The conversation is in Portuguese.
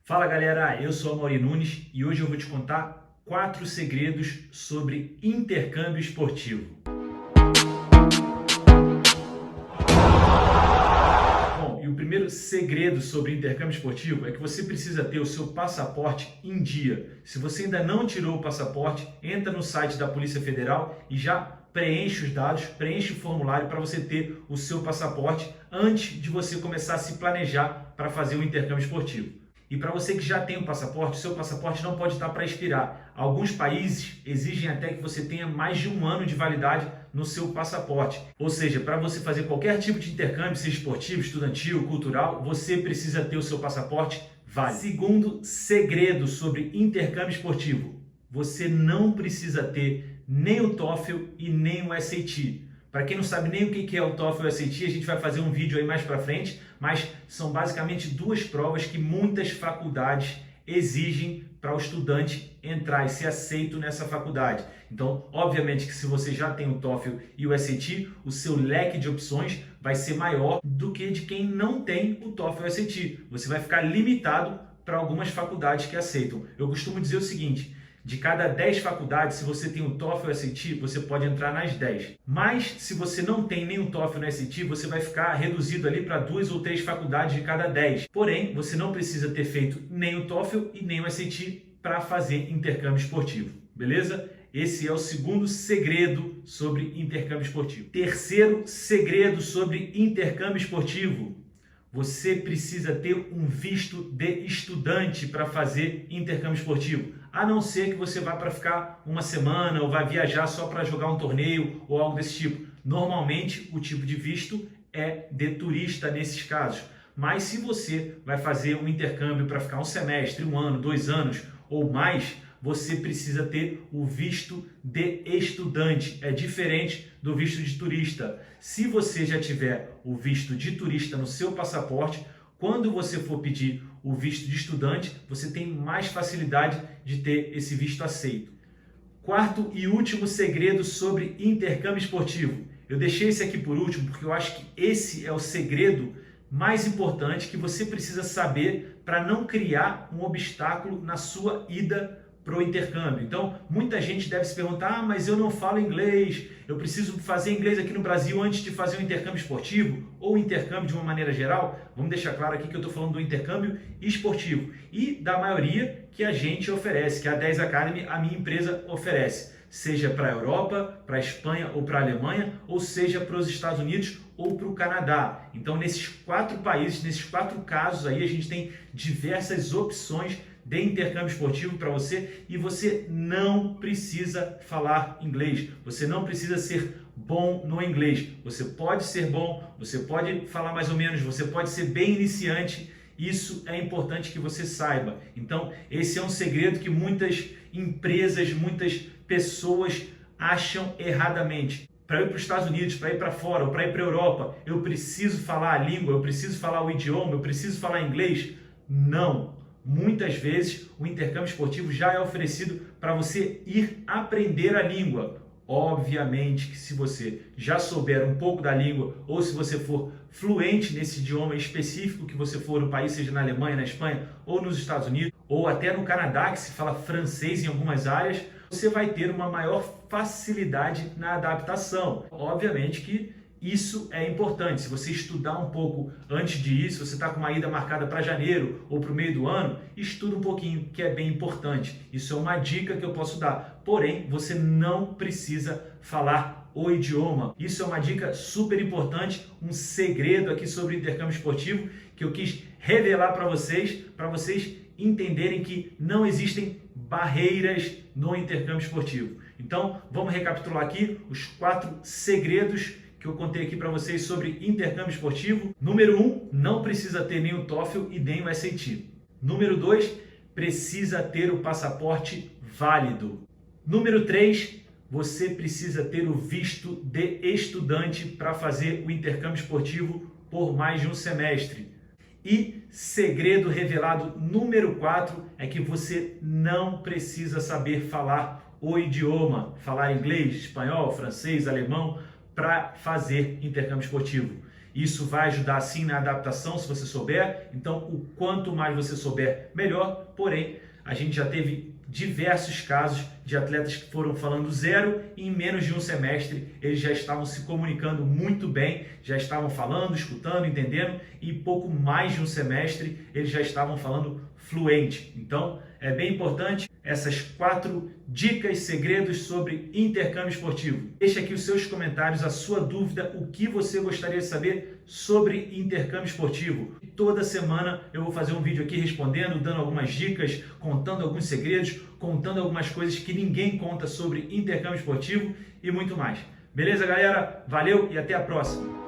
Fala galera, eu sou Amaury Nunes e hoje eu vou te contar 4 segredos sobre intercâmbio esportivo. Bom, e o primeiro segredo sobre intercâmbio esportivo é que você precisa ter o seu passaporte em dia. Se você ainda não tirou o passaporte, entra no site da Polícia Federal e já preenche os dados, preenche o formulário para você ter o seu passaporte antes de você começar a se planejar para fazer o intercâmbio esportivo. E para você que já tem o passaporte, seu passaporte não pode estar para expirar. Alguns países exigem até que você tenha mais de 1 ano de validade no seu passaporte. Ou seja, para você fazer qualquer tipo de intercâmbio, seja esportivo, estudantil, cultural, você precisa ter o seu passaporte válido. Segundo segredo sobre intercâmbio esportivo, você não precisa ter nem o TOEFL e nem o SAT. Para quem não sabe nem o que é o TOEFL e o SAT, a gente vai fazer um vídeo aí mais para frente, mas são basicamente 2 provas que muitas faculdades exigem para o estudante entrar e ser aceito nessa faculdade. Então, obviamente que se você já tem o TOEFL e o SAT, o seu leque de opções vai ser maior do que de quem não tem o TOEFL e o SAT. Você vai ficar limitado para algumas faculdades que aceitam. Eu costumo dizer o seguinte: de cada 10 faculdades, se você tem o TOEFL e o SAT, você pode entrar nas 10. Mas, se você não tem nem o TOEFL nem o SAT, você vai ficar reduzido ali para 2 ou 3 faculdades de cada 10. Porém, você não precisa ter feito nem o TOEFL e nem o SAT para fazer intercâmbio esportivo. Beleza? Esse é o segundo segredo sobre intercâmbio esportivo. Terceiro segredo sobre intercâmbio esportivo: você precisa ter um visto de estudante para fazer intercâmbio esportivo. A não ser que você vá para ficar uma semana ou vá viajar só para jogar um torneio ou algo desse tipo. Normalmente, o tipo de visto é de turista nesses casos. Mas se você vai fazer um intercâmbio para ficar um semestre, 1 ano, 2 anos ou mais, você precisa ter o visto de estudante. É diferente do visto de turista. Se você já tiver o visto de turista no seu passaporte, quando você for pedir o visto de estudante, você tem mais facilidade de ter esse visto aceito. Quarto e último segredo sobre intercâmbio esportivo. Eu deixei esse aqui por último porque eu acho que esse é o segredo mais importante que você precisa saber para não criar um obstáculo na sua ida para o intercâmbio. Então, muita gente deve se perguntar: mas eu não falo inglês, eu preciso fazer inglês aqui no Brasil antes de fazer um intercâmbio esportivo ou intercâmbio de uma maneira geral? Vamos deixar claro aqui que eu estou falando do intercâmbio esportivo e da maioria que a gente oferece, que a 10 Academy, a minha empresa, oferece. Seja para a Europa, para a Espanha ou para a Alemanha, ou seja para os Estados Unidos ou para o Canadá. Então, nesses 4 países, nesses 4 casos aí, a gente tem diversas opções de intercâmbio esportivo para você e você não precisa falar inglês, você não precisa ser bom no inglês. Você pode ser bom, você pode falar mais ou menos, você pode ser bem iniciante. Isso é importante que você saiba. Então, esse é um segredo que muitas empresas, muitas pessoas acham erradamente. Para ir para os Estados Unidos, para ir para fora ou para ir para a Europa, eu preciso falar a língua, eu preciso falar o idioma, eu preciso falar inglês? Não. Muitas vezes o intercâmbio esportivo já é oferecido para você ir aprender a língua. Obviamente que se você já souber um pouco da língua ou se você for fluente nesse idioma específico que você for no país, seja na Alemanha, na Espanha ou nos Estados Unidos ou até no Canadá, que se fala francês em algumas áreas, você vai ter uma maior facilidade na adaptação. Obviamente que isso é importante. Se você estudar um pouco antes de ir, se você está com uma ida marcada para janeiro ou para o meio do ano, estuda um pouquinho, que é bem importante. Isso é uma dica que eu posso dar. Porém, você não precisa falar o idioma. Isso é uma dica super importante, um segredo aqui sobre intercâmbio esportivo que eu quis revelar para vocês entenderem que não existem barreiras no intercâmbio esportivo. Então, vamos recapitular aqui os 4 segredos que eu contei aqui para vocês sobre intercâmbio esportivo. Número 1, não precisa ter nem o TOEFL e nem o SAT. Número 2, precisa ter o passaporte válido. Número 3, você precisa ter o visto de estudante para fazer o intercâmbio esportivo por mais de um semestre. E segredo revelado número 4 é que você não precisa saber falar o idioma, falar inglês, espanhol, francês, alemão, para fazer intercâmbio esportivo. Isso vai ajudar sim na adaptação se você souber. Então, o quanto mais você souber, melhor. Porém, a gente já teve diversos casos de atletas que foram falando zero e em menos de um semestre eles já estavam se comunicando muito bem, já estavam falando, escutando, entendendo, e pouco mais de um semestre eles já estavam falando fluente. Então é bem importante essas 4 dicas, segredos sobre intercâmbio esportivo. Deixe aqui os seus comentários, a sua dúvida, o que você gostaria de saber sobre intercâmbio esportivo. E toda semana eu vou fazer um vídeo aqui respondendo, dando algumas dicas, contando alguns segredos, contando algumas coisas que ninguém conta sobre intercâmbio esportivo e muito mais. Beleza, galera? Valeu e até a próxima!